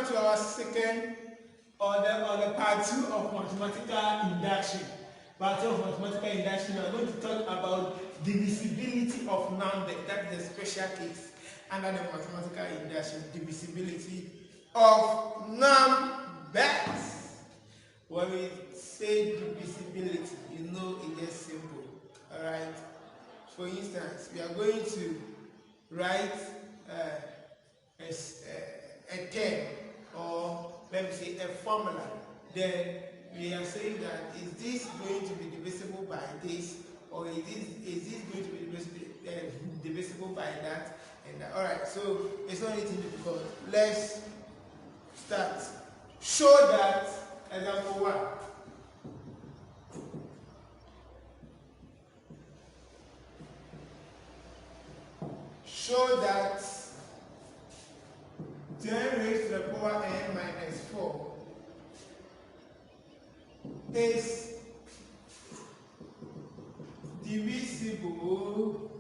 to our second or the part 2 of mathematical induction. Part 2 of mathematical induction, we are going to talk about divisibility of numbers. That is a special case under the mathematical induction. Divisibility of numbers. When we say divisibility, you know it gets simple. Alright. For instance, we are going to write a term, or let me say a formula. Then we are saying that is this going to be divisible by this, or is this going to be divisible by that and that. Alright, so it's not anything difficult. Let's start. Show that, example 1. Show that 10 raised to the power n minus 4 is divisible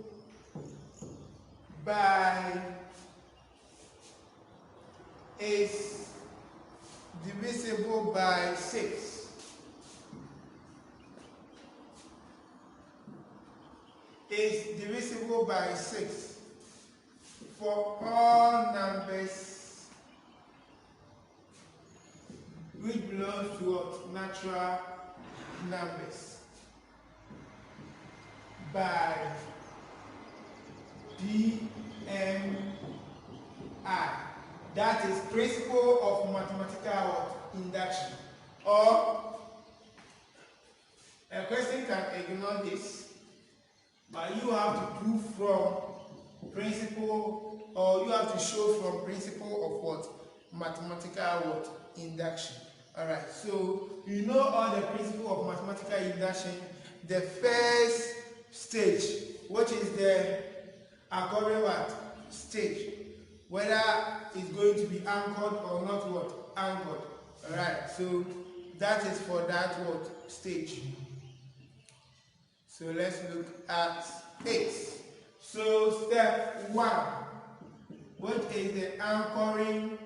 by 6. Is divisible by 6 for all numbers which belongs to what? Natural numbers by DMI. That is principle of mathematical induction. Or a question can ignore this, but you have to prove from principle, or you have to show from principle of what? Mathematical what? Induction. Alright, so you know all the principle of mathematical induction. The first stage, which is the Algebraic stage, whether it's going to be anchored or not what? Anchored. Alright, so that is for that what? Stage. So let's look at it. So step 1, what is the anchoring?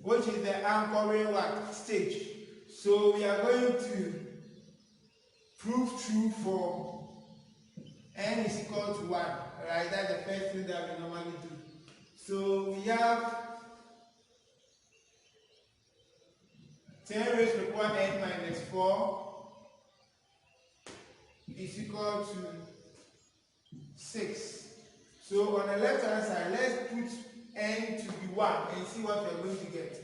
Which is the anchoring what? Stage. So we are going to prove true for n is equal to 1. Right? That's the first thing that we normally do. So we have 10 raised to the power n minus 4 is equal to 6. So on the left hand side, let's put n to be 1 and see what we are going to get.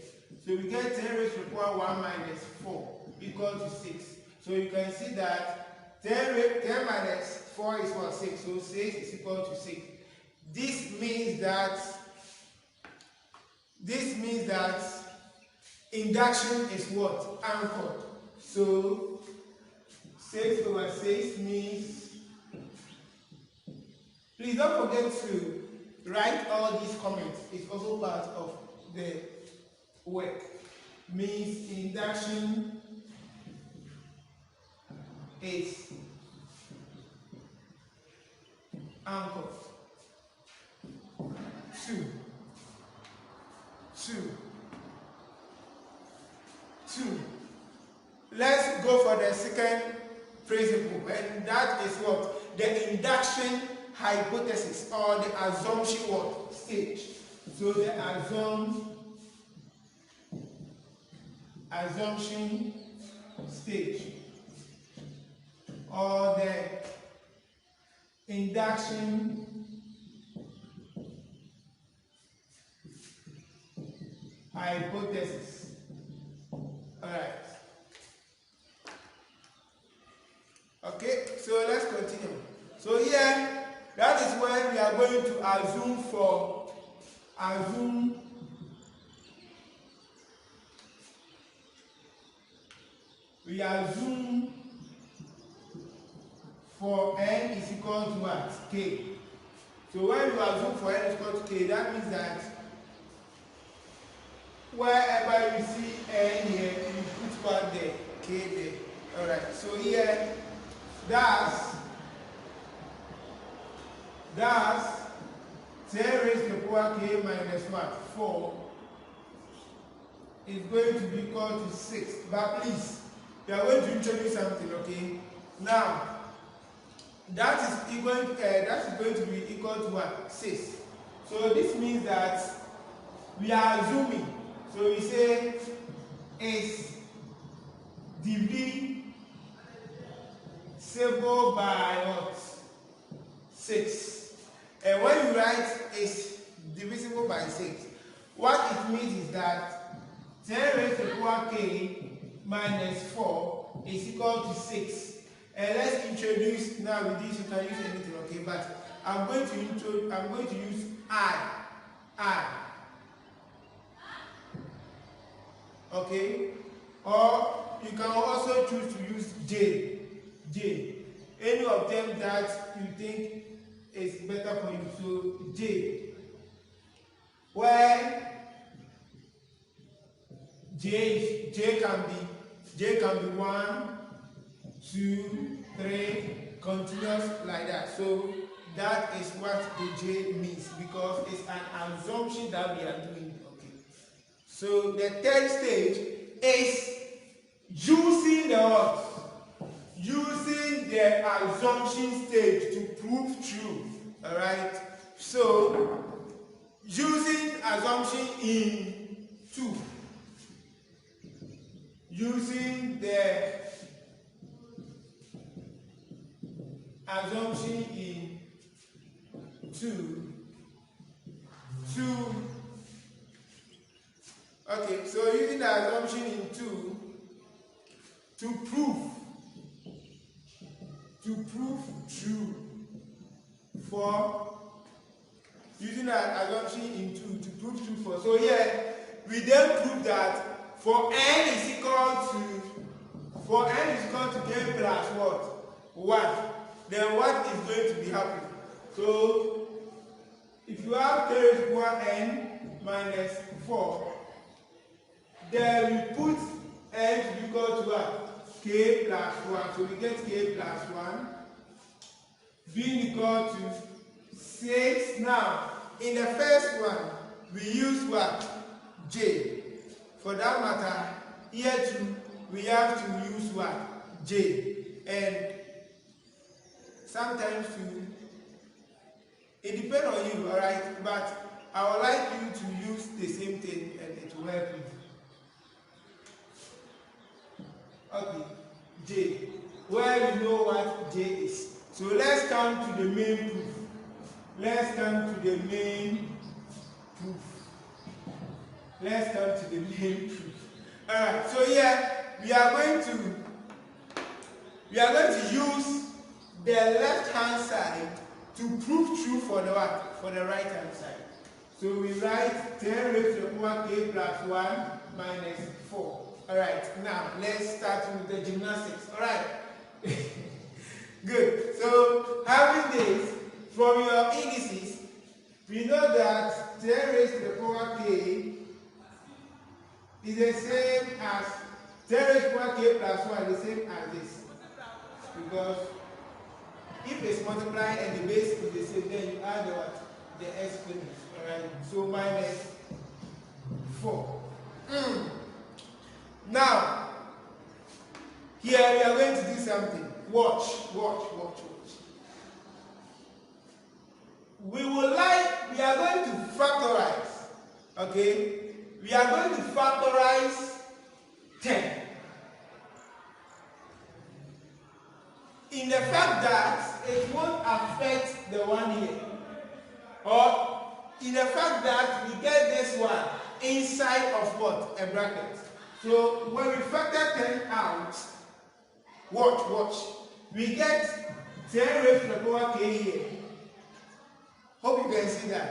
So we get 10 raised to the power 1 minus 4 equal to 6. So you can see that 10 minus 4 is what? 6. So 6 is equal to 6. This means that induction is what? Anchored. So 6 over 6 means, please don't forget to write all these comments. It's also part of the work. Means induction is anchored. 2. Let's go for the second principle, and that is what? The induction hypothesis, or the assumption what? Stage. So the assumption stage, or the induction hypothesis. Alright. Okay, so let's continue. So here, that is when we are going to assume for n is equal to what? K. So when you assume for n is equal to k, that means that wherever you see n here, you put what there? K there. Alright, so here, that's 10 raised to power k minus what? 4 is going to be equal to 6. But please, we are going to introduce something, okay? Now, that is going to be equal to what? 6. So this means that we are assuming. So we say is divisible by what? 6. And when you write is divisible by 6, what it means is that 10 raised to the power k minus 4 is equal to 6. And let's introduce, now with this you can use anything, okay? But I'm going to use I. Okay? Or you can also choose to use J. Any of them that you think is better for you. So J. Where J can be 1, 2, 3, continuous like that. So that is what the J means, because it's an assumption that we are doing. Okay. So the third stage is using the what? Using the assumption stage to prove true. Alright? So using assumption in 2. Using the assumption in 2. Okay, so using the assumption in 2 to prove true for, using the assumption in 2 to prove true for. So here we then prove that for n is equal to k plus what? 1. Then what is going to be happening? So if you have k raised to the power n minus 4, then we put n to be equal to what? K plus 1. So we get k plus 1 being equal to 6. Now, in the first one, we use what? J. For that matter, here too, we have to use what? J. And sometimes too, it depends on you, alright? But I would like you to use the same thing and it will help you. Okay, J, where we know what J is. So let's come to the main proof. Let's come to the main proof. Alright, so here we are going to use the left hand side to prove true for the what? For the right hand side. So we write 10 raised to the power k plus 1 minus 4. Alright, now let's start with the gymnastics. Alright. Good. So having this from your indices, we know that 10 raised to the power k is the same as 10 raised to the power k plus 1 is the same as this. Because if it's multiplied and the base is the same, then you add the what? The exponent. Alright. So minus 4. Now, here we are going to do something. Watch. We are going to factorize. Okay? We are going to factorize 10. In the fact that it won't affect the one here. Or in the fact that we get this one inside of what? A bracket. So when we factor 10 out, watch. We get 10 raised to the power k here. Hope you can see that.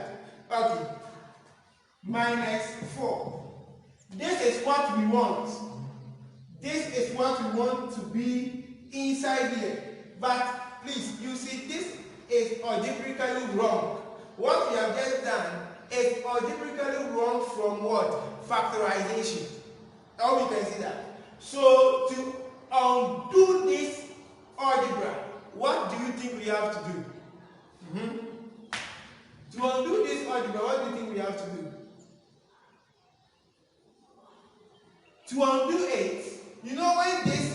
Okay. Minus 4. This is what we want. This is what we want to be inside here. But please, you see, this is algebraically wrong. What we have just done is algebraically wrong from what? Factorization. How we can see that. So to undo this algebra, what do you think we have to do? To undo this algebra, what do you think we have to do? To undo it, you know when this,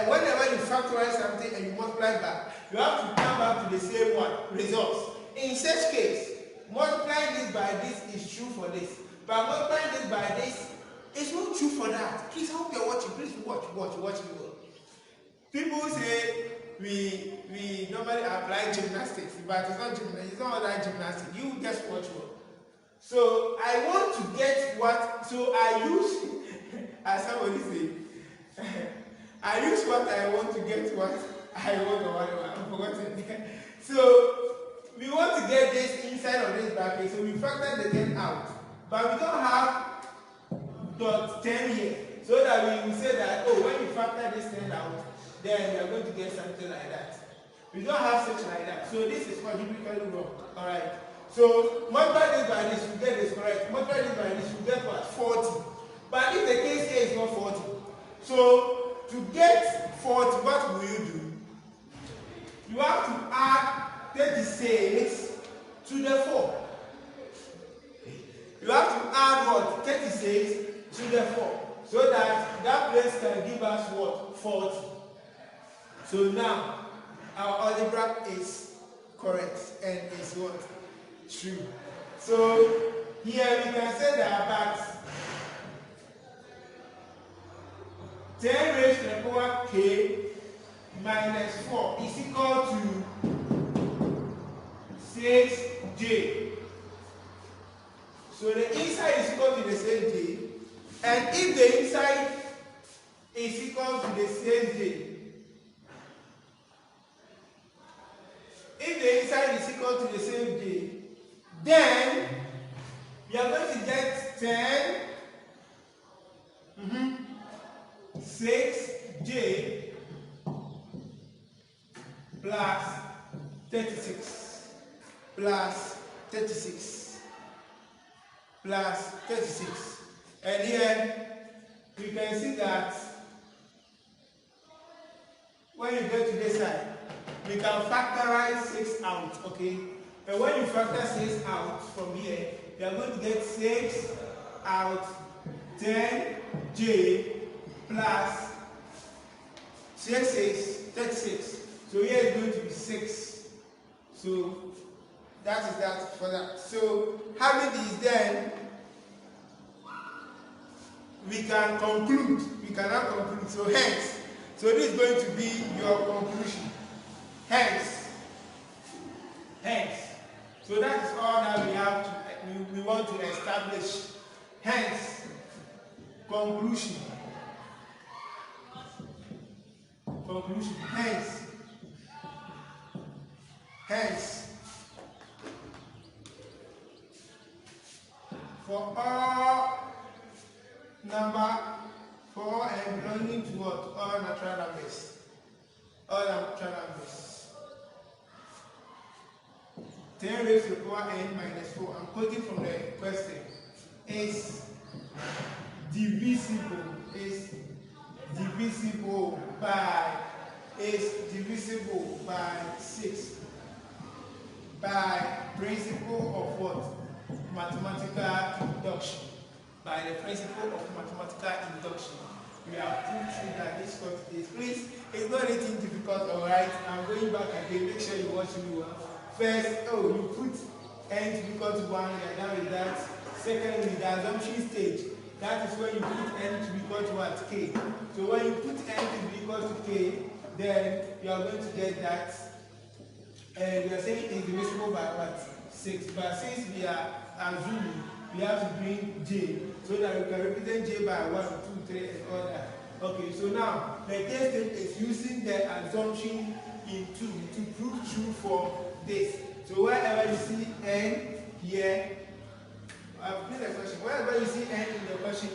whenever you factorize something and you multiply back, you have to come back to the same one, results. In such case, multiplying this by this is true for this, but multiplying this by this is not true for that. Please, I hope you're watching. Please watch me well. People say we normally apply gymnastics, but it's not gymnastics. It's not that gymnastics. You just watch well. So I want to get what. So I use, as somebody say, I use what I want to get what I want or whatever. I'm forgotten. So we want to get this inside of this bracket, so we factor the 10 out. But we don't have dot 10 here, so that we will say that, oh, when you factor this 10 out, then we are going to get something like that. We don't have such like that. So this is algebraically wrong. Alright. So multiply this by this, you get this correct. Multiply this by this, you get what? 40. But if the case A is not 40, so to get 40, what will you do? You have to add 36 to the 4. You have to add what? 36 to the 4. So that that place can give us what? 40. So now our algebra is correct and is what? True. So here we can say that but 10 raised to the power k minus 4 is equal to 6j. So the inside is equal to the same j, and if the inside is equal to the same j, if the inside is equal to the same j, then you are going to get 10 6j plus 36 plus 36 plus 36. And here we can see that when you go to this side, we can factorize 6 out, okay? And when you factor 6 out from here, you are going to get 6 out 10j plus 6 is 36. So here is going to be 6. So that is that for that. So having these, then we can conclude. We cannot conclude. So hence, so this is going to be your conclusion. Hence. So that is all that we have to we want to establish. Hence, conclusion. Hence, for all number 4 and belonging to what? All natural numbers. All natural numbers. 10 raised to the power n minus 4. I'm quoting from the question. Is divisible by 6 by principle of what? Mathematical induction. By the principle of mathematical induction, we have proved through that this course is. Please, it's not anything difficult, alright? I'm going back again. Make sure you watch me well. First, you put n to be equal to 1, you're done with that. Secondly, the assumption stage. That is when you put n to be equal to what? K. So when you put n to be equal to k, then you are going to get that. And we are saying it is divisible by what? 6. But since we are assuming, we have to bring j, so that we can represent j by 1, 2, 3, and all that. Okay, so now the test is using the assumption in 2 to prove true for this. So wherever you see n here, I've made a question. Wherever you see n in the question,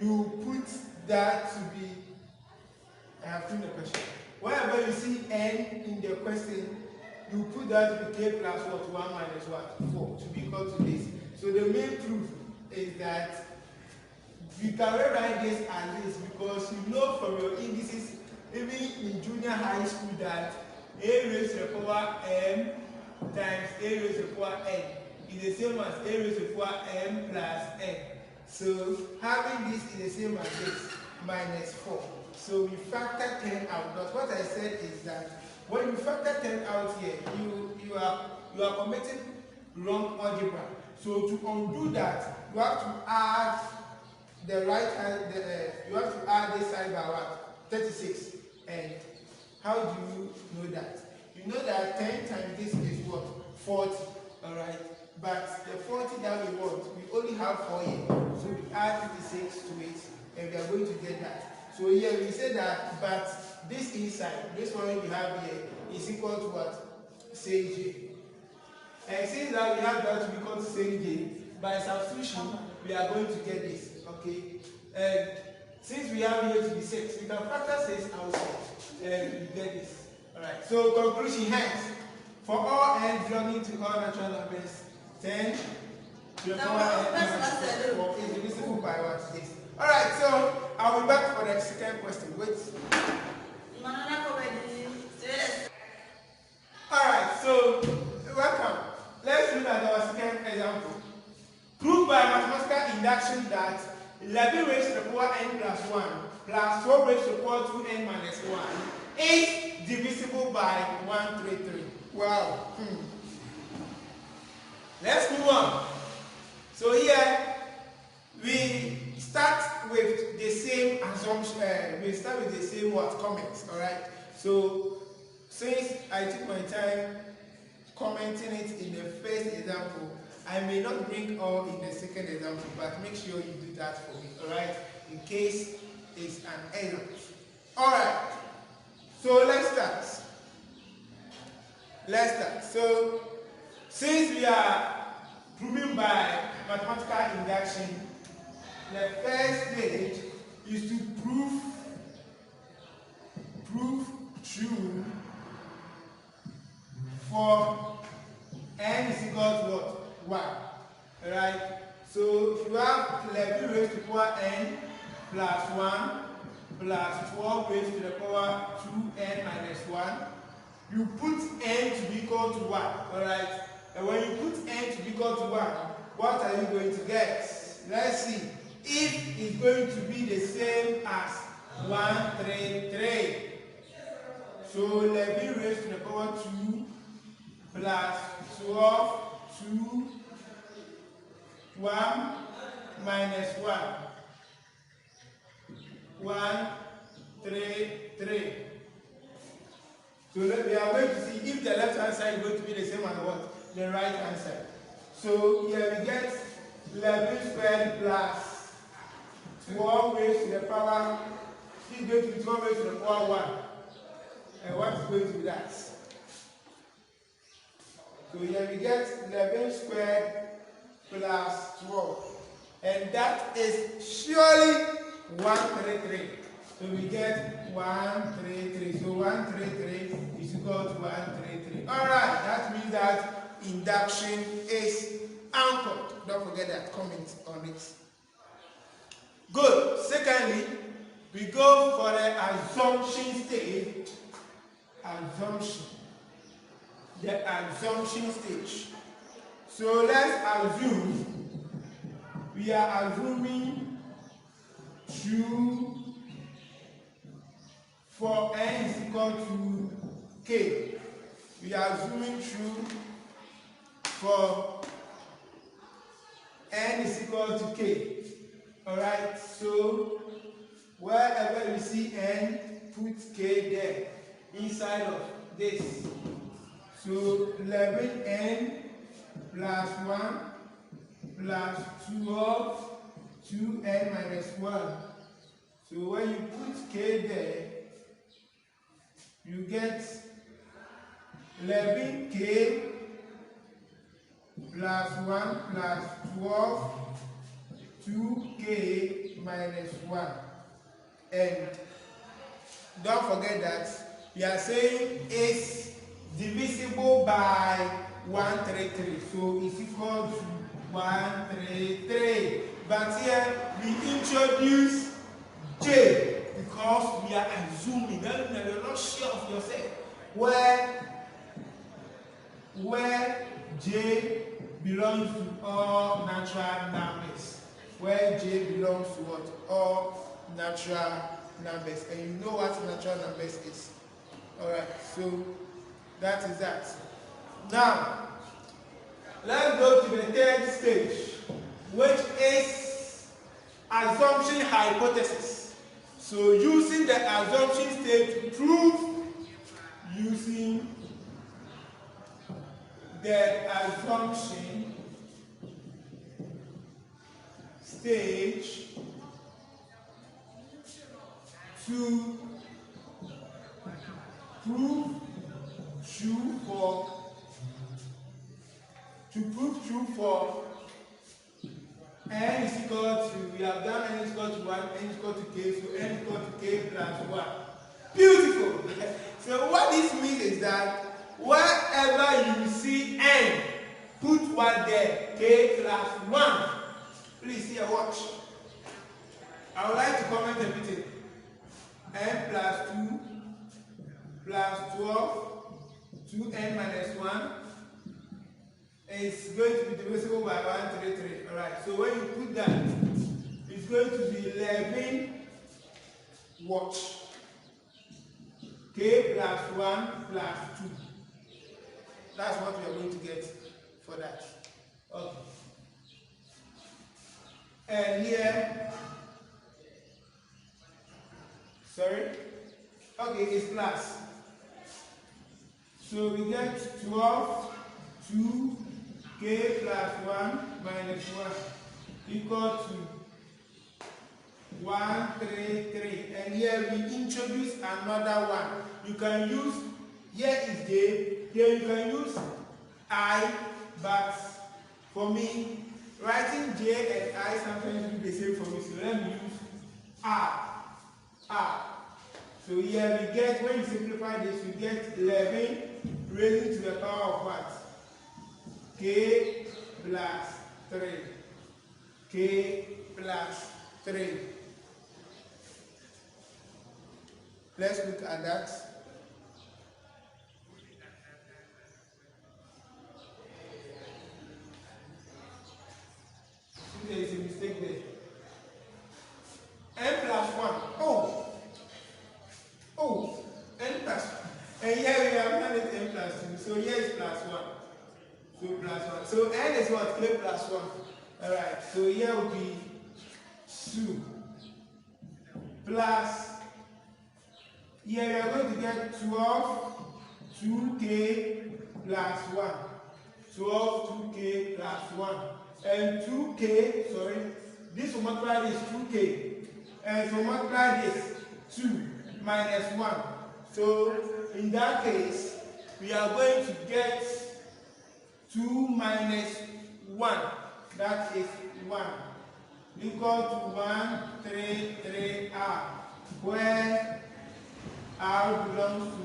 you put that to be. I have put the question. Wherever you see n in the question, you put that to be k plus what? 1 minus what? 4 to be equal to this. So the main proof is that we can rewrite this as this because you know from your indices, even in junior high school, that a raised to the power m times a raised to the power n is the same as a raised to the power m plus n. So having this is the same as this, minus 4. So we factor 10 out. But what I said is that when you factor 10 out here, you are committing wrong algebra. So to undo that, you have to add the right hand. You have to add this side by what? 36. And how do you know that? You know that 10 times this is what? 40. All right. But the 40 that we want, we only have 4 here. So we add 56 to it, and we are going to get that. So here we say that, but this inside, this one we have here, is equal to what? Say j. And since that we have that to be equal to say j, by substitution, we are going to get this. Okay? And since we have here to be 6, we can factor 6 outside, and we get this. Alright, so conclusion hence, for all n belonging to all natural numbers, 10 to the power n is divisible by what? This. Alright, so I'll be back for the second question. Wait. Alright, so welcome. Let's look at our second example. Prove by mathematical induction that 11 raised to the power n plus 1 plus 12 raised to the power 2n minus 1 is divisible by 133. Wow. Let's move on. So here we start with the same assumption. We start with the same comments. All right. So since I took my time commenting it in the first example, I may not bring all in the second example, but make sure you do that for me. All right. In case it's an error. All right. So let's start. So since we are proving by mathematical induction, the first stage is to prove true for n is equal to what? 1. Alright? So if you have 11 raised to the power n plus 1 plus 12 raised to the power 2n minus 1, you put n to be equal to 1. Alright? And when you put n to be equal to 1, what are you going to get? Let's see. If it's going to be the same as 133. So 11 raised to the power 2 plus 12, 2, 1 minus 1. 1, 3, 3. So we are going to see if the left hand side is going to be the same as what? The right hand side. So here we get 11 squared plus 12 raised to the power, this is going to be 12 raised to the power 1. And what is going to be that? So here we get 11 squared plus 12. And that is surely 133. So we get 133. So 133 is equal to 133. Alright, that means that induction is anchored. Don't forget that, comment on it. Good. Secondly, we go for the assumption stage. The assumption stage. So let's assume we are assuming true for n is equal to k. We are assuming true for n is equal to k. Alright, so wherever you see n, put k there inside of this. So 11n plus 1 plus 12 2n minus 1. So when you put k there, you get 11k plus 1 plus 12 2k minus 1. And don't forget that we are saying it's divisible by 133. So it's equal to 133. But here we introduce j because we are assuming that you're not sure of yourself where j belongs to all natural numbers, where J belongs to what? All natural numbers. And you know what natural numbers is. Alright, so that is that. Now, let's go to the third stage, which is assumption hypothesis. So using the assumption stage to prove, using the assumption stage to prove true for n is equal to, we have done n is equal to 1, n is equal to k, so n is equal to k plus 1. Beautiful! So what this means is that wherever you see n, put 1 there, k plus 1. Please here, watch. I would like to comment everything. N plus 2 plus 12, 2n minus 1 is going to be divisible by 133. Alright, so when you put that, it's going to be 11, watch, k plus 1 plus 2. That's what we are going to get for that. Okay. And here, sorry, okay, it's plus. So we get 12, 2, k plus 1 minus 1 equal to 133. And here we introduce another one. You can use, here is j, here you can use I, but for me, writing j and I sometimes do the same for me. So let me use R. So here we get, when you simplify this, we get 11 raised to the power of what? K plus 3. K plus 3. Let's look at that. There is a mistake there. N plus 1. N plus 1. And here we have done it n plus 2. So here is plus 1. So plus 1. So n is what? K plus 1. Alright. So here will be 2 plus, here we are going to get 12, 2k plus 1. 12, 2k plus 1. And 2k, sorry, this will multiply this 2k. And so multiply this 2 minus 1. So in that case, we are going to get 2 minus 1. That is 1. Equal to 133R, where R belongs to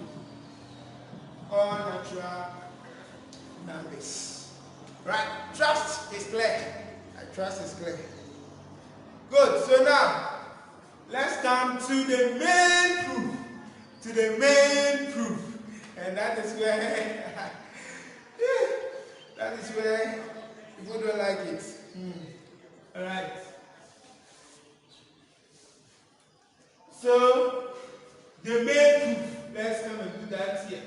all natural numbers. Right? Trust is clear. I trust is clear. Good. So now, let's come to the main proof. To the main proof. And that is where that is where people don't like it. Alright. So the main proof. Let's come and do that here.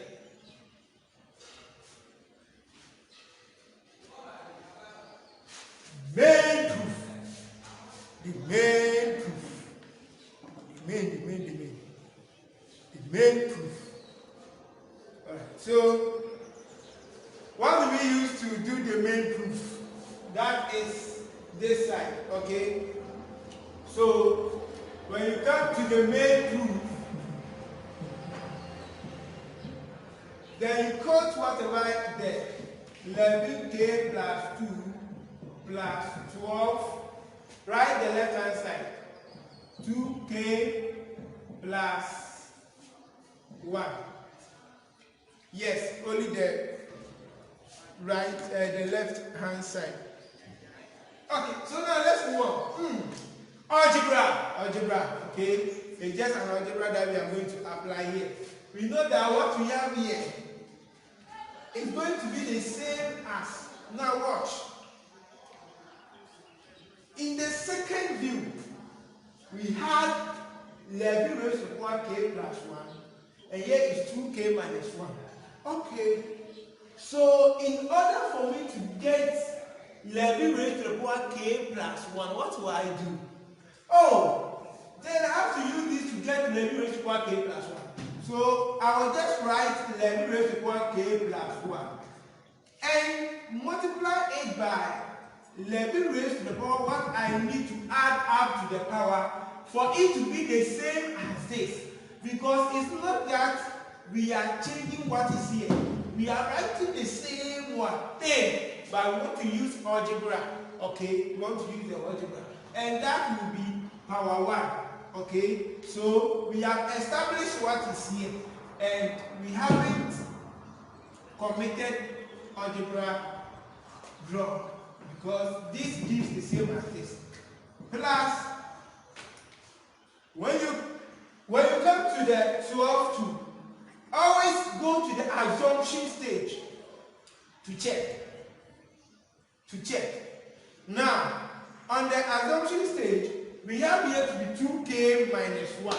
Main proof. The main proof. The main proof. Alright, so what do we use to do the main proof? That is this side, okay? So when you come to the main proof, then you quote whatever there. 11k plus 2 plus 12. Write the left hand side. 2k plus 1. Yes, only the right, the left hand side. Okay, so now let's move on. Algebra. Okay, it's just an algebra that we are going to apply here. We know that what we have here is going to be the same as Now watch. In the second view, we had 11 raised to the power k plus 1, and here is 2k minus 1. Okay, so in order for me to get 11 raised to the power k plus 1, what will I do? Oh, then I have to use this to get 11 raised to the power k plus 1. So I will just write 11 raised to the power k plus 1 and multiply it by 11 raised to the power what I need to add up to the power for it to be the same as this. Because it's not that we are changing what is here. We are writing the same thing, but we want to use algebra. Okay, we want to use the algebra. And that will be power 1. Okay, so we have established what is here. And we haven't committed algebra wrong. Because this gives the same as this. Plus, when you come to the 12-2, always go to the assumption stage to check. Now, on the assumption stage, we have here to be 2k minus 1.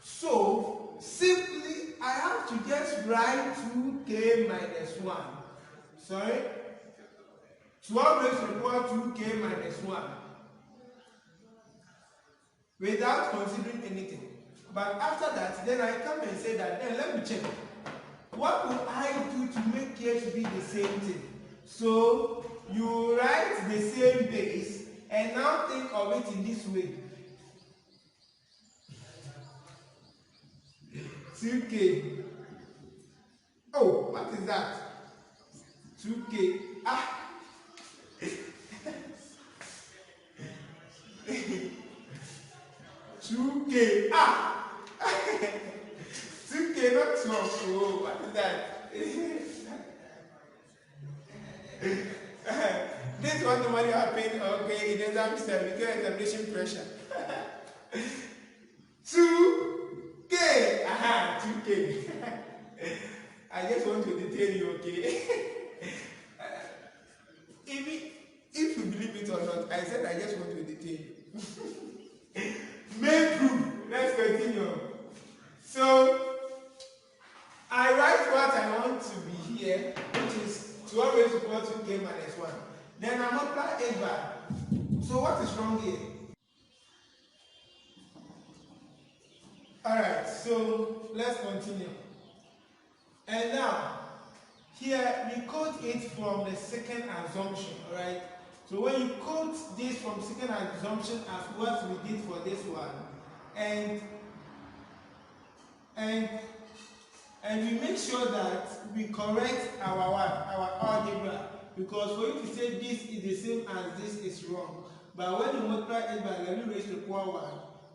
So, simply, I have to just write 2k minus 1. Sorry? 12 raised to the power 2k minus 1 without considering anything. But after that, then I come and say that, then let me check. What will I do to make here to be the same thing? So you write the same base and now think of it in this way. 2k. Oh, what is that? 2k. 2k. 2k, not 12. Oh, what is that? This is what normally happens, okay, in exam style, we get examination pressure. 2k. 2k. I just want to detain you, okay? If you believe it or not, I said I just want to detain you. Main proof. Let's continue. So I write what I want to be here, which is 12 raised to the power 2k minus 1. Then I multiply it by. So what is wrong here? Alright, so let's continue. And now, here we quote it from the second assumption, alright? So when you quote this from second assumption as what we did for this one, and we make sure that we correct our algebra, because for you to say this is the same as this is wrong. But when you multiply it by 11 raised to the power 1,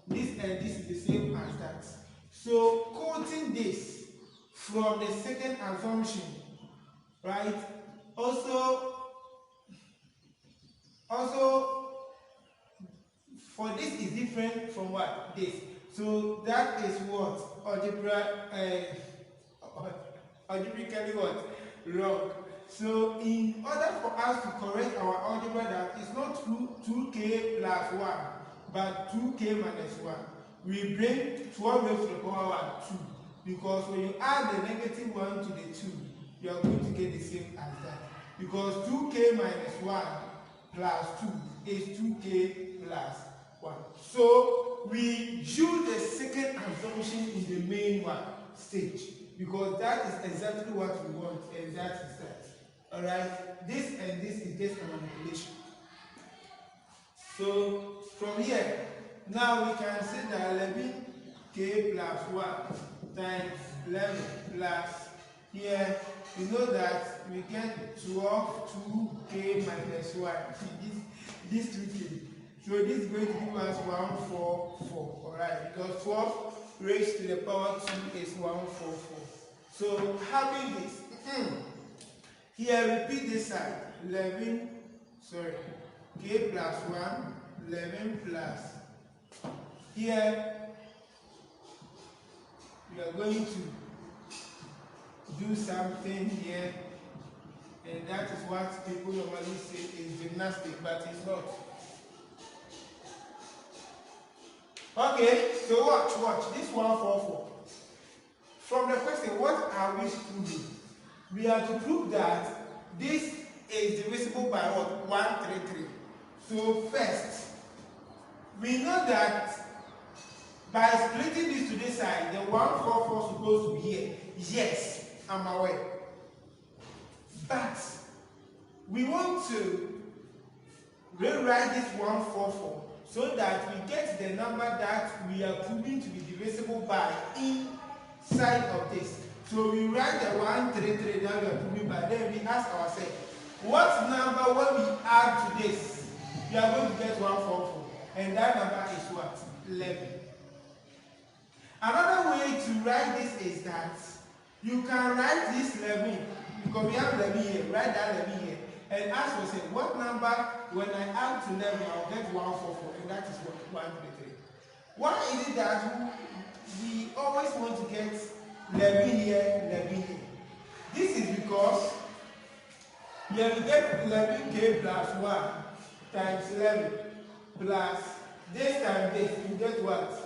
this and this is the same as that. So quoting this from the second assumption, right? Also for this is different from what? This. So that is what? Algebraically what? Wrong. So in order for us to correct our algebra that is not 2k plus 1, but 2k minus 1, we bring 12 raised to the power 2. Because when you add the negative 1 to the 2, you are going to get the same as that. Because 2k minus 1 plus 2 is 2k plus 1. So we use the second assumption in the main stage. Because that is exactly what we want, and that is that. Alright? This and this is just a manipulation. So from here, now we can say that 11k plus 1 times 11 plus here, you know that we get 12 2k minus 1. This 2k. So this is going to give us 144. Alright, because 12 raised to the power 2 is 144. So having this, here repeat this side. 11, k plus 1, 11 plus. Here we are going to do something here, and that is what people normally say is gymnastic, but it's not. Okay, so watch. This 144. From the question, what are we proving? We are to prove that this is divisible by what? 133. So first, we know that by splitting this to this side, the 144 is supposed to be here. Yes, I'm aware. But we want to rewrite this 144 so that we get the number that we are proving to be divisible by inside of this. So we write the 133 that we are proving by. Then we ask ourselves, what number when we add to this, we are going to get 144. And that number is what? 11. Another way to write this is that you can write this 11, because we have 11 here, write that 11 here, and ask yourself, what number, when I add to 11, I'll get 144, and that is what? 133. Why is it that we always want to get 11 here, 11 here? This is because you have to get 11k plus 1 times 11 plus this times this, you get what?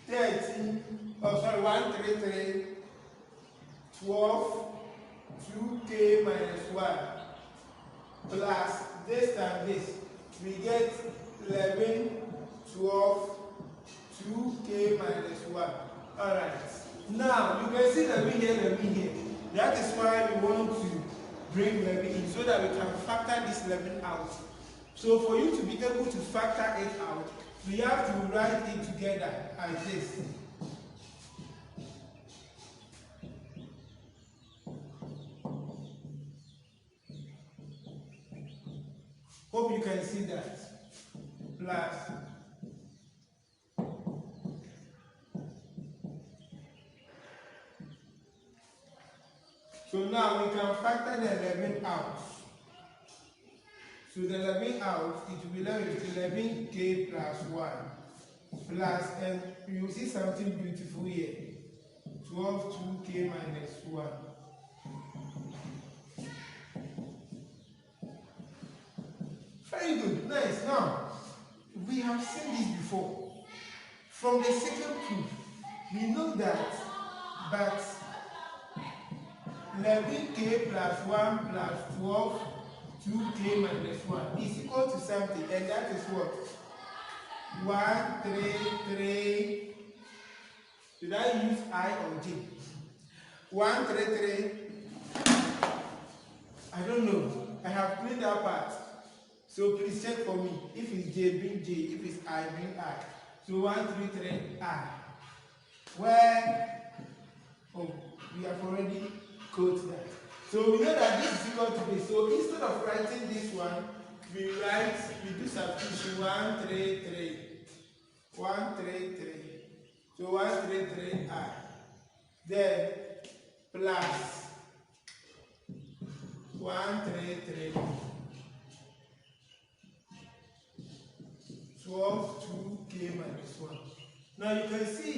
133, 12, 2k minus 1 plus this times this, we get 11, 12, 2k minus 1. Alright, now you can see 11 here. That is why we want to bring 11 in so that we can factor this 11 out. So for you to be able to factor it out, we have to write it together as this. Hope you can see that. Plus so now we can factor the 11 out. So the 11 out, it will be left with 11k plus 1 plus, and you will see something beautiful here, 12 2k minus 1. Very good, nice. Now, we have seen this before. From the second proof, we know that, but 11k plus 1 plus 12 2k minus 1 is equal to something, and that is what? 133. Did I use I or J? 133. I don't know. I have cleaned that part. So please check for me. If it's J, bring J. If it's I, bring I. So 133 I. Where? Oh, we have already coded that. So we know that this is equal to this. So instead of writing this one, we do substitution 133. 133. So 133 I. Then plus 133. 12 2k minus 1. Now you can see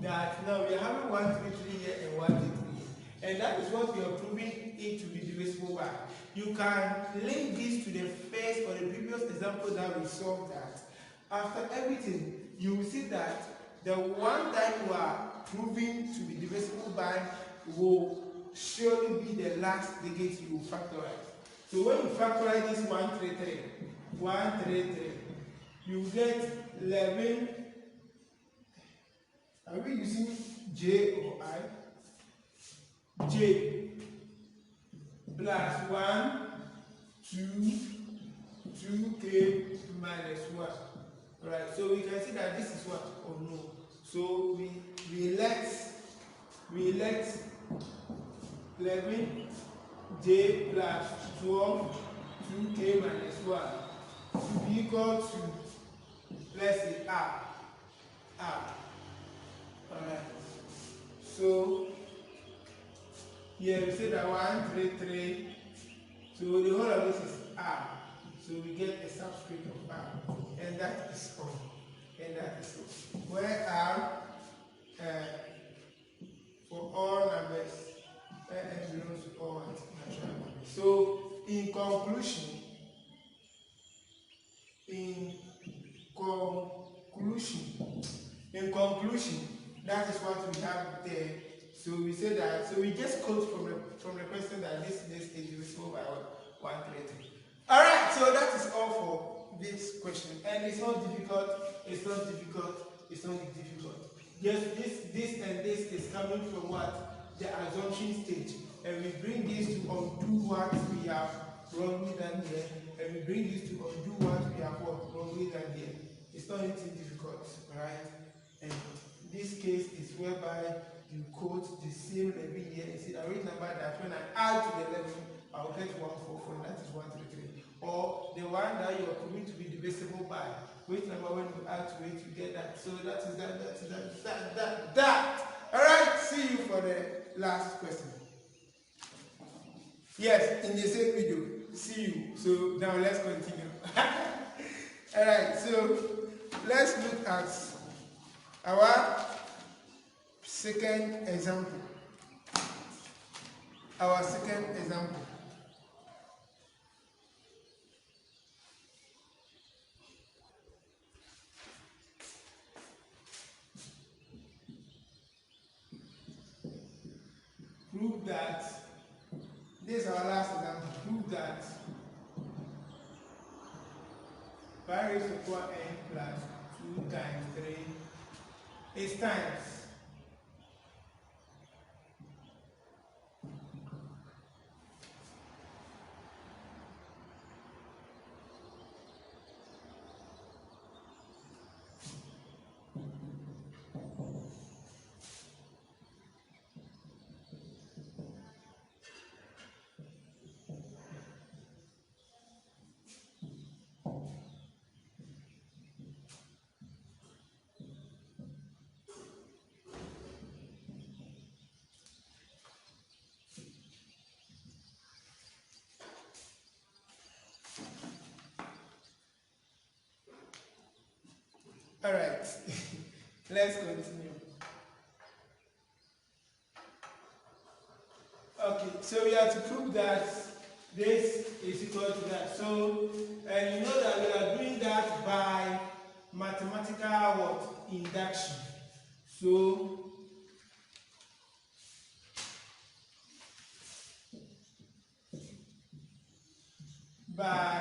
that now we are having 133 here and 133 here. And that is what we are proving it to be divisible by. You can link this to the first or the previous example that we solved that. After everything, you will see that the one that you are proving to be divisible by will surely be the last digit you will factorize. So when you factorize this 133, 133, you get 11. Are we using J or I? J plus 1, 2, 2k minus 1. Alright, so we can see that this is what? Oh no. So we let 11 J plus 12 2k minus 1 to be equal to, let's say, R. Alright. So here we say that 133. So the whole of this is R. So we get a subscript of R. And that is all. And that is all. Where R for all numbers, n belongs to all natural numbers. So in conclusion, that is what we have there. So we say that, so we just quote from the question that this is divisible by 133. Alright, so that is all for this question. And it's not difficult, it's not difficult. Just this and this is coming from what? The assumption stage. And we bring this to undo what we have wrongly done here. And we bring this to undo what we have wrongly done here. It's not anything difficult, right? And this case is whereby you quote the same level here. You see the rate number that when I add to the level, I'll get 144, that is 133. Or the one that you are proving to be divisible by, weight number when you add to it, you get that. So that is that. Alright, see you for the last question. Yes, in the same video. See you. So now let's continue. Alright, so let's look at our second example. Prove that, this is our last example, prove that 5 raised to the power n plus 2 times 3 is times Alright, let's continue. Okay, so we have to prove that this is equal to that. So, and you know that we are doing that by mathematical what? Induction. So, by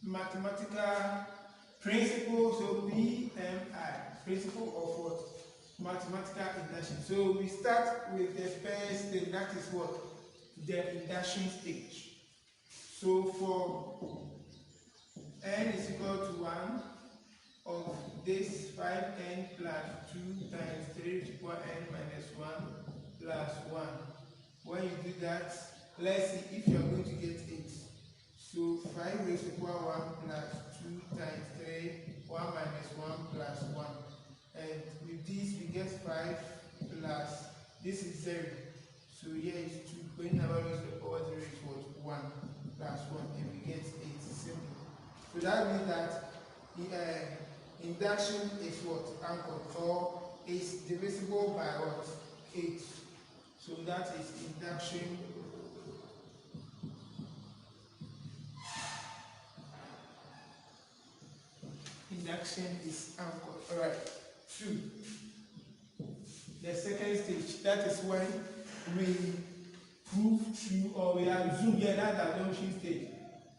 mathematical principle, so PMI, principle of what? Mathematical induction. So we start with the first thing, that is what? The induction stage. So for n is equal to 1 of this 5n plus 2 times 3 to the power n minus 1 plus 1. When you do that, let's see if you are going to get 8. So 5 raised to the power 1 plus 2 times 3, 1 minus 1 plus 1. And with this we get 5 plus, this is 0. So here is 2. When number raised to the power 0 is what? 1 plus 1, and we get 8. Simple. So that means that the induction is what? Anchored, or is divisible by what? 8. So that is induction. Induction is anchored. Alright. 2. The second stage, that is when we prove true, or we assume, yeah, that's the assumption stage.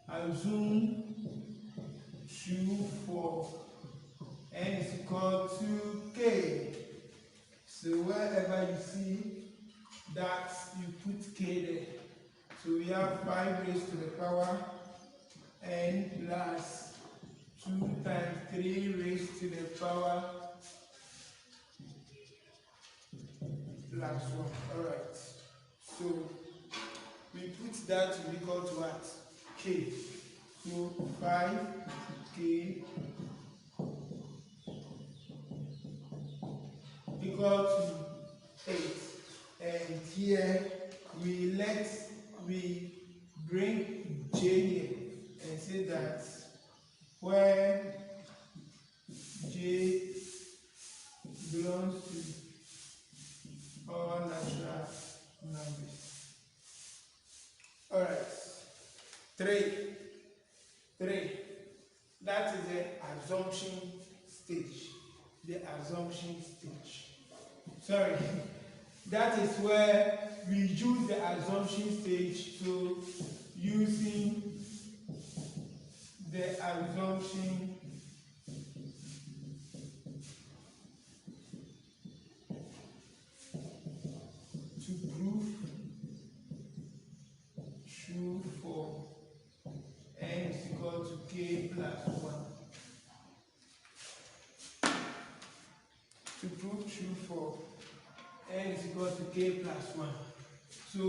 Assume true for n is equal to k. So wherever you see that, you put k there. So we have 5 raised to the power n plus 2 times 3 raised to the power plus 1. Alright. So we put that to be equal to what? K. So 5k equal to 8. And here we bring j here and say that where j belongs to all natural numbers. 3. That is the assumption stage. The assumption stage. Sorry. That is where we use the assumption stage. So using the assumption to prove true for n is equal to k plus 1. To prove true for n is equal to k plus 1. So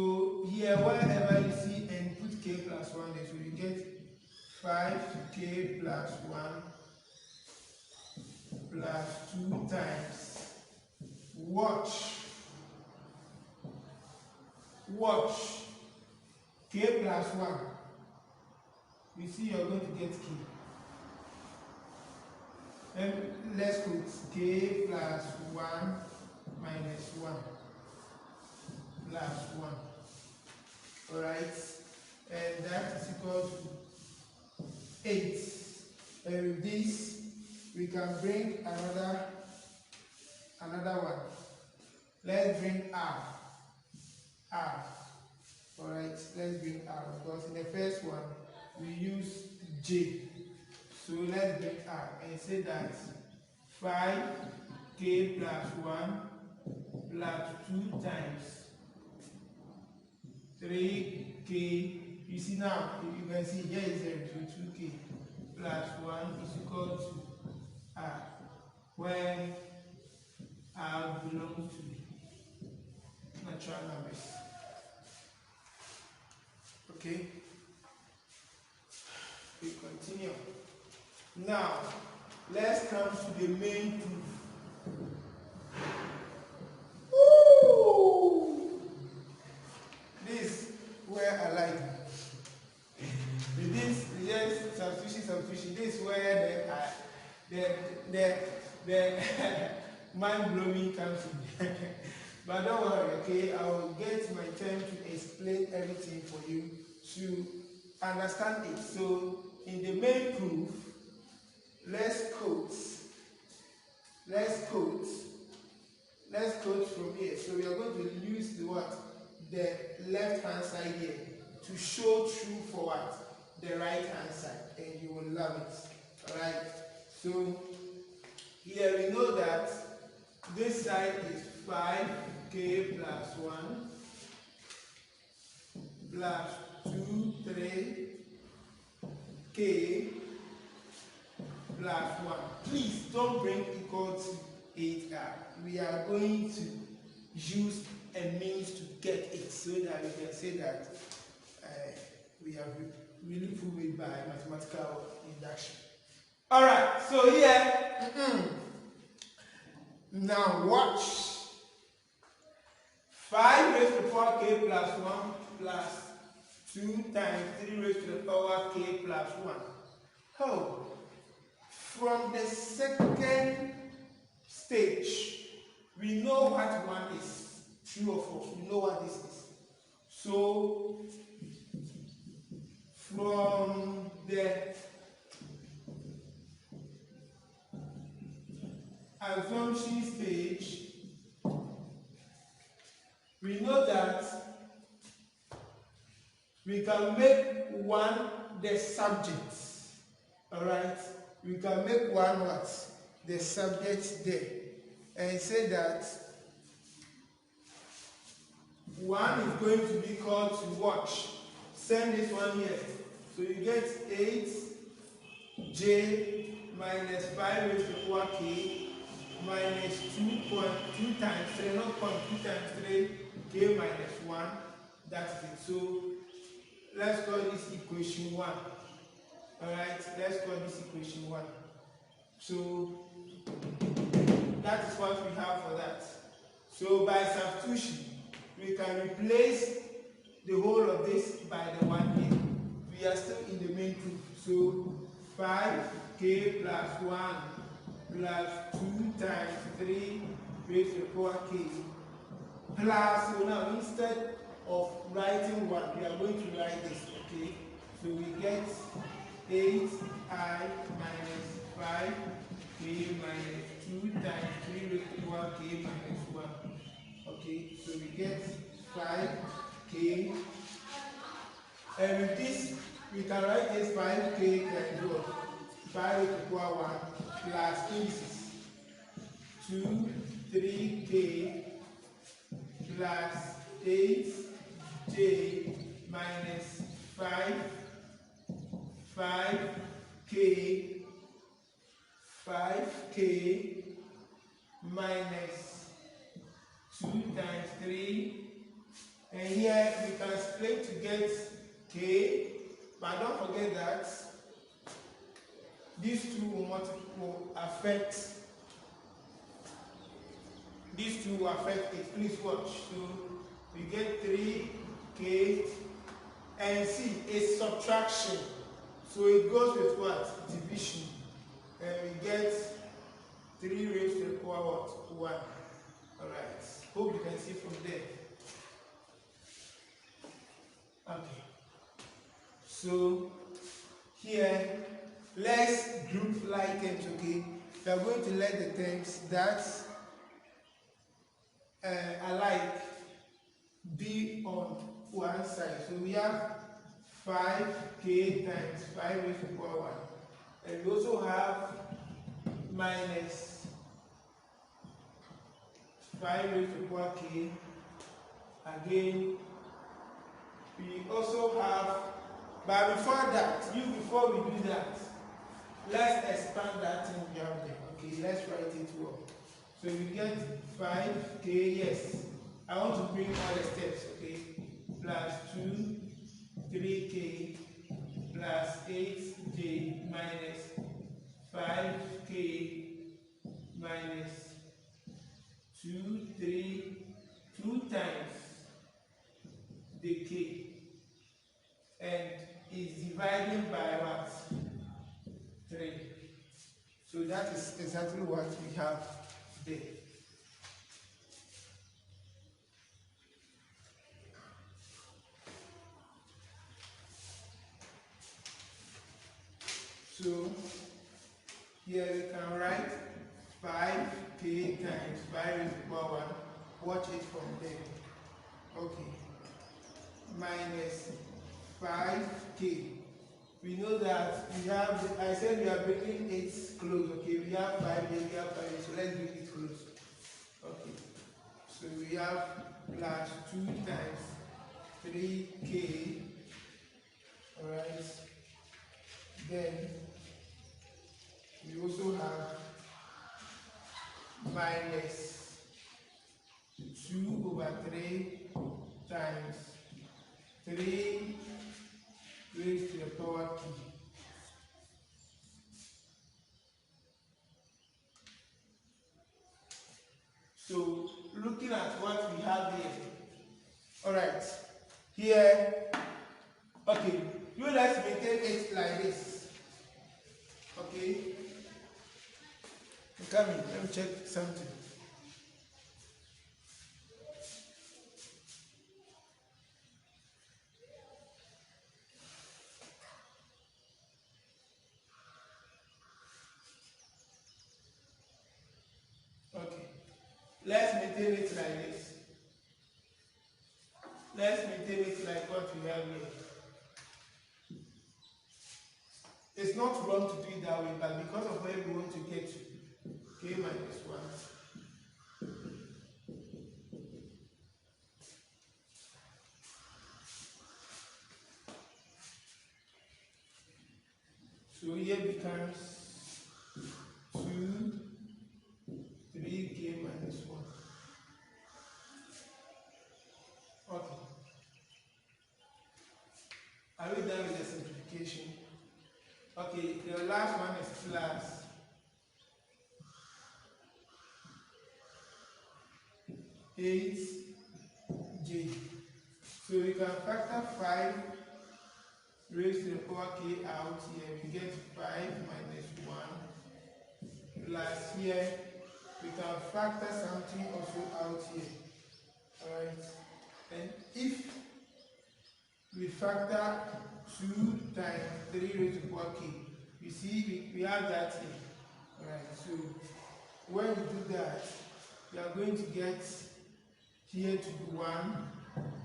here, wherever you see n, put k plus 1 there, so you get 5k plus 1 plus 2 times. Watch. K plus 1. You see you're going to get k. And let's put k plus 1 minus 1 plus 1. Alright? And that is equal to 8. And with this, we can bring another one. Let's bring r. Alright, let's bring r, because in the first one we use j. So let's bring r and say that 5k plus 1 plus 2 times 3k. You see now, you can see here is 0 to 2k plus 1 is equal to r, where r belongs to natural numbers. Okay, we continue. Now, let's come to the main proof. Woo! This where I like. This yes, substitution. This where the mind-blowing comes in. But don't worry, okay? I will get my time to explain everything for you to understand it. So, in the main proof, let's quote from here. So we are going to use the what? The left hand side here to show true for what? The right hand side, and you will love it. Alright? So here we know that this side is 5k plus 1 plus 2, 3k plus 1. Please don't bring equal to 8r. We are going to use a means to get it so that we can say that we have really proved it by mathematical induction. Alright, so here, now watch. 5 raised to the power k plus 1 plus 2 times 3 raised to the power k plus 1. Oh, from the second stage, we know what 1 is. True or false, we know what this is. So, from the assumption stage, we know that we can make 1 the subject. Alright? We can make 1 what? The subject there. And say that 1 is going to be called to watch. Send this one here. So you get 8j minus 5 raised to the power k minus 2.2 times 3, not 0.2 times 3, k minus 1. That's it. So let's call this equation 1. Alright, let's call this equation 1. So that is what we have for that. So by substitution, we can replace the whole of this by the 1 here. We are still in the main proof. So 5k plus 1 plus 2 times 3 raised to the power k plus, so now instead of writing 1, we are going to write this, okay? So we get 8I minus 5k minus 2 times 3 raised to the power k minus 1. Okay, so we get 5k. And with this, we can write this 5k times what? 5 raised to the power 1 plus 2, 3k plus 8j minus 5k minus 2 times 3, and here we can split to get k, but don't forget that these two will affect it. Please watch. So we get 3k, and see, it's subtraction, so it goes with what? Division, and we get 3 raised to the power what? 1. Alright, hope you can see from there. Okay, so here let's group like terms. Okay, we are going to let the terms that alike be on one side. So we have 5k times 5 raised to the power 1, and we also have minus 5 raised to the power k. Again, we also have, but before we do that, let's expand that thing we have there. Okay, let's write it well. So we get 5k, yes. I want to bring all the steps, okay? Plus 2, 3k plus 8j minus 5k minus 2 times the k, and is dividing by what? 3. So that is exactly what we have there. So here we can write 5k times 5 raised to the power 1. Watch it from there. Okay. Minus 5k. We know that we have, I said we are bringing 8 close. Okay, we have 5 here, we have 5 here, so let's bring it close. Okay. So we have plus 2 times 3k. Alright. Then we also have minus 2 over 3 times 3 raised to the power k. So looking at what we have here, alright, here, okay, you let's maintain it like this. Okay, come in, let me check something. Okay, let's maintain it like this. Let's maintain it like what we have here. It's not wrong to do it that way, but because of where we want to get to, k minus 1. So here becomes 2, 3k minus 1. Okay. Are we done with the simplification? Okay, the last one is plus 8j. So we can factor 5 raised to the power k out here. We get 5 minus 1 plus here. We can factor something also out here. Alright. And if we factor 2 times 3 raised to the power k. You see, we have that here. Alright, so when you do that, you are going to get here to be 1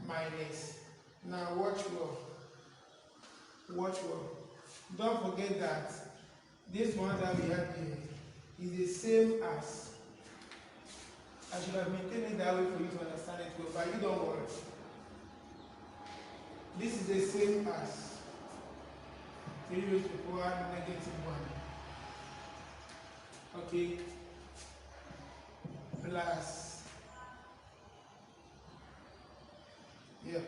minus. Now watch well. Watch well. Don't forget that this one that we have here is the same as. I should have maintained it that way for you to understand it well, but you don't worry. This is the same as 3 raised to the power negative 1. Okay. Plus. Yeah.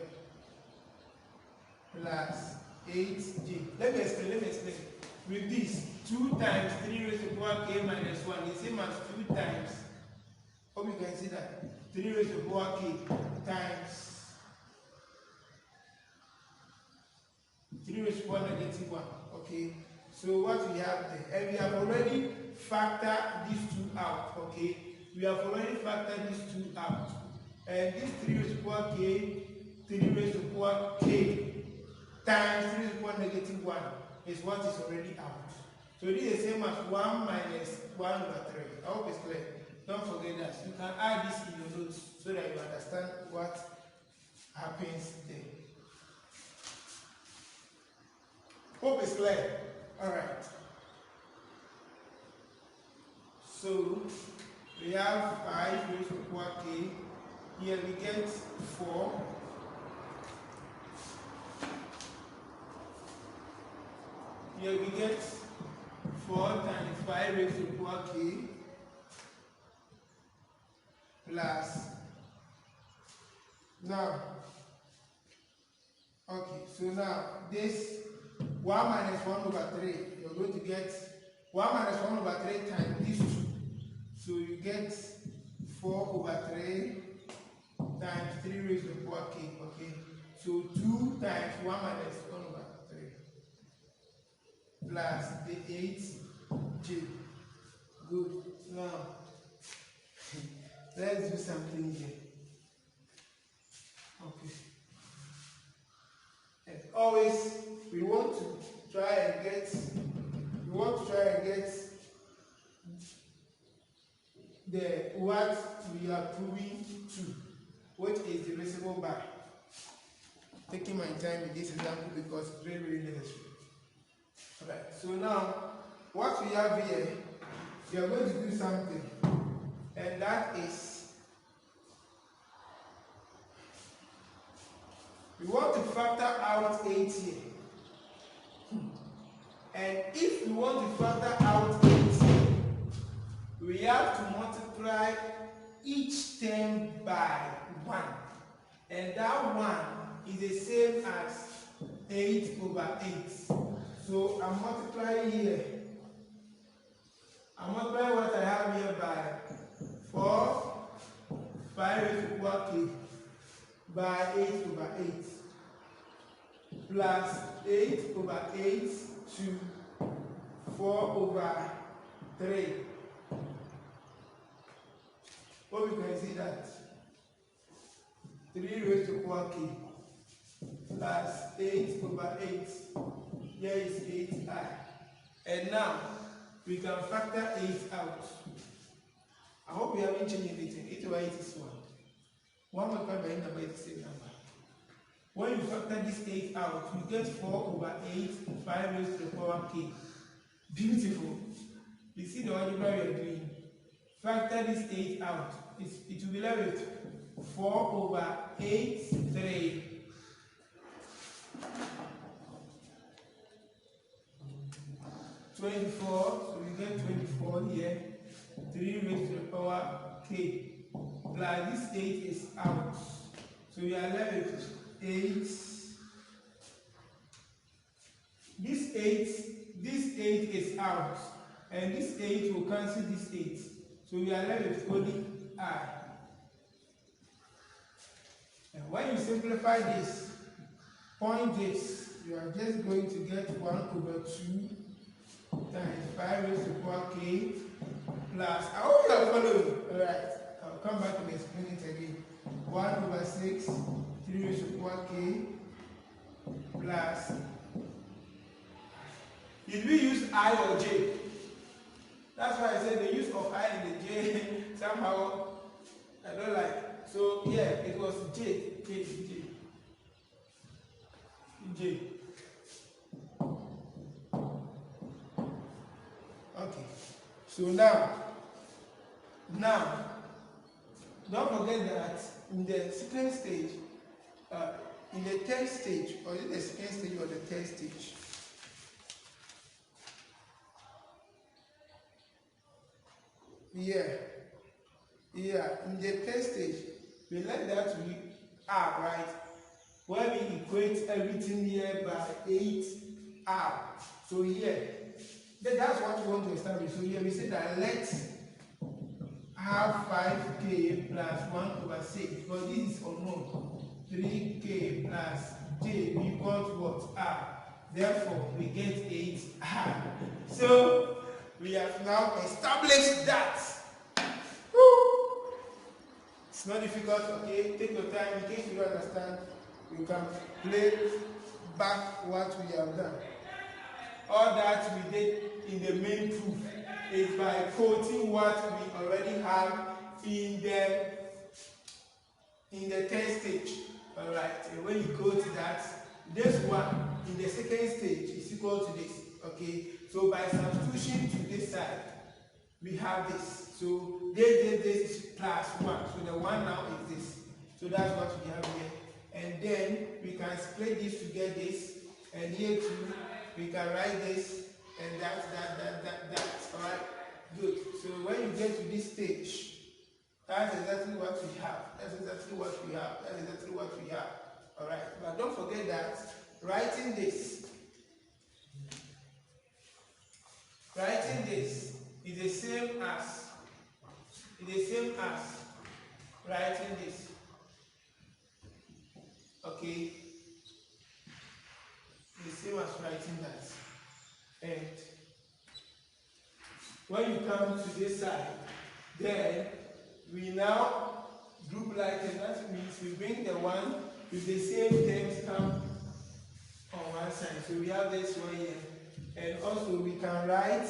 Plus 8j. Let me explain. With this, 2 times 3 raised to the power k minus 1 is the same as 2 times. Hope you can see that. 3 raised to the power k times 3 raised to the power negative 1. Okay. So what we have there, and we have already factored these 2 out. Okay. We have already factored these 2 out. And this 3 raised to the power k, 3 raised to the power k times 3 raised to the power negative 1 is what is already out. So this is the same as 1 minus 1 over 3. I hope it's clear. Don't forget that. You can add this in your notes so that you understand what happens there. Hope it's clear. Alright. So we have 5 raised to the power k. Here we get 4. Here we get 4 times 5 raised to the power k plus. Now, okay, so now this 1 minus 1 over 3, you're going to get 1 minus 1 over 3 times these 2. So you get 4 over 3 times 3 raised to the power k. Okay, so 2 times 1 minus 1 over 3 plus the 8j. Good. Now, let's do something here. Okay. And always we want to try and get the what we are proving to, which is divisible by. Taking my time with this example because it's very, very necessary. Alright, so now what we have here, we are going to do something, and that is we want to factor out 8 here. And if we want to factor out 8 here, we have to multiply each term by 1. And that 1 is the same as 8 over 8. So I'm multiplying here. I'm multiplying what I have here by 4, 5 raised to the power k by 8 over 8 plus 8 over 8 to 4 over 3. Hope you can see that. 3 raised to the power k plus 8 over 8. Here is 8i. And now we can factor 8 out. I hope we haven't changed anything. 8 over 8 is 1. 1 multiplied by any number is the same number. When you factor this 8 out, you get 4 over 8, 5 raised to the power k. Beautiful. You see the algebra we are doing. Factor this 8 out. It will be left with 4 over 8, 3. So we get 24 here, 3 raised to the power k, plus this 8 is out. So we are left with 8. This 8 is out, and this 8 will cancel this 8. So we are left with only I. And when you simplify this, point this, you are just going to get 1 over 2 times 5 raised to the power k plus, I hope you are following. Alright, I'll come back and explain it again. 1 over 6, 3 raised to the power k plus Did we use I or J? That's why I said the use of I and the J somehow I don't like. So yeah, it was J. Okay. So now, don't forget that in the second stage, in the third stage, or is it the second stage or the third stage? In the third stage, we like that we R, right? Where we equate everything here by 8R. So here, that's what we want to establish. So here we say that let's have 5k plus 1 over 6, because this is unknown. 3k plus j, we got what? R. Therefore, we get 8R. So, we have now established that. Woo! It's not difficult, okay? Take your time. In case you don't understand, you can play back what we have done. All that we did in the main proof is by quoting what we already have in the third stage. Alright, and when you go to that, this one in the second stage is equal to this. Okay, so by substitution to this side, we have this. So this is plus 1. So the 1 now is this. So that's what we have here. And then we can split this to get this. And here too, we can write this and that. Alright, good. So when you get to this stage, that's exactly what we have. Alright, but don't forget that writing this is the same as writing this. Okay? The same as writing that. And when you come to this side, then we now group like, and that means we bring the one with the same terms come on one side. So we have this one here. And also we can write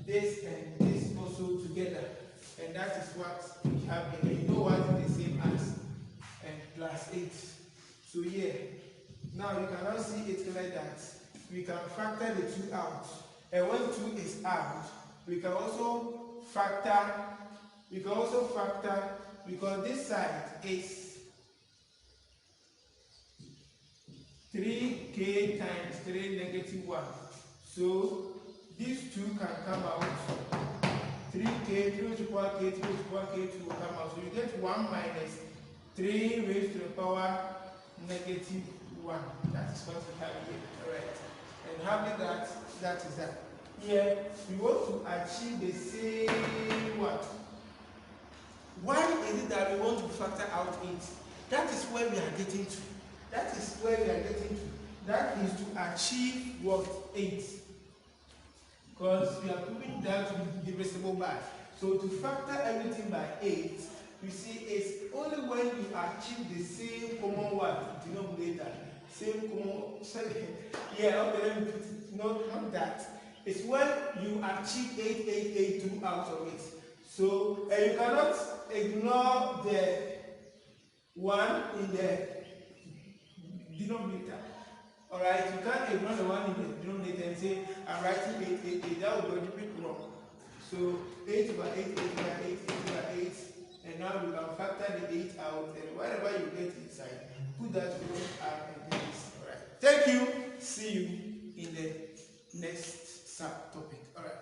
this and this also together. And that is what we have here. You know what is the same as and plus 8. So here, now you cannot see it like that. We can factor the 2 out. And when 2 is out, we can also factor, because this side is 3k times 3 negative 1. So these 2 can come out. 3k, 3 to power k, 3 to power k2 will come out. So you get 1 minus 3 raised to the power negative 1. That is what we have here. Alright. And having that is that. Here, we want to achieve the same what? Why is it that we want to factor out 8? That is where we are getting to. That is to achieve what? 8. Because we are proving that to be divisible by. So to factor everything by 8, you see, it's only when you achieve the same common what? Denominator. Same common, sorry. Yeah, okay, let me put it, not that. It's when you achieve 8882 out of it. So, you cannot ignore the 1 in the denominator. Alright, you can't ignore the 1 in the denominator and say, I'm writing 888. That would be a bit wrong. So, 8 over 8, 8 over 8, 8 over 8. And now we can factor the 8 out. And whatever you get inside, put that to R and do this. Alright. Thank you. See you in the next subtopic. Alright.